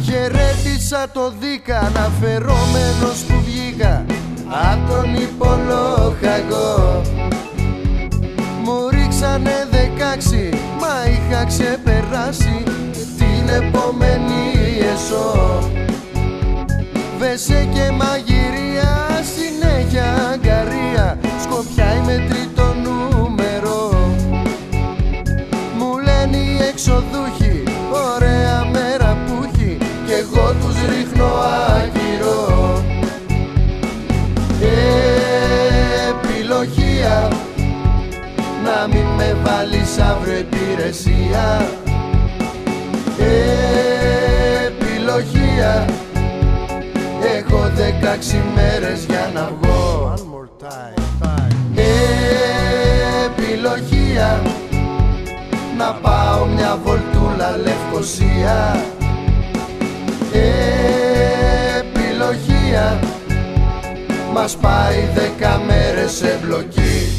Χαιρέτησα το δίκα αναφερόμενος που βγήκα απ' τον υπολοχαγό. Μου ρίξανε 16, μα είχα ξεπεράσει την επόμενη εσώ. Βεσέ και μαγειρία, συνέχεια αγκαρία, Σκοπιά είμαι τρίτο νούμερο. Μου λένε οι εξοδούχοι, ωραία μέρα που έχει, κι εγώ τους ρίχνω άκυρο. Επιλογία, να μην με βάλεις αύριο υπηρεσία. Επιλογία, έχω 16 μέρες για να βγω. Επιλογία, να πάω μια βολτούλα Λευκωσία. Επιλογία, μας πάει 10 μέρες εμπλοκή.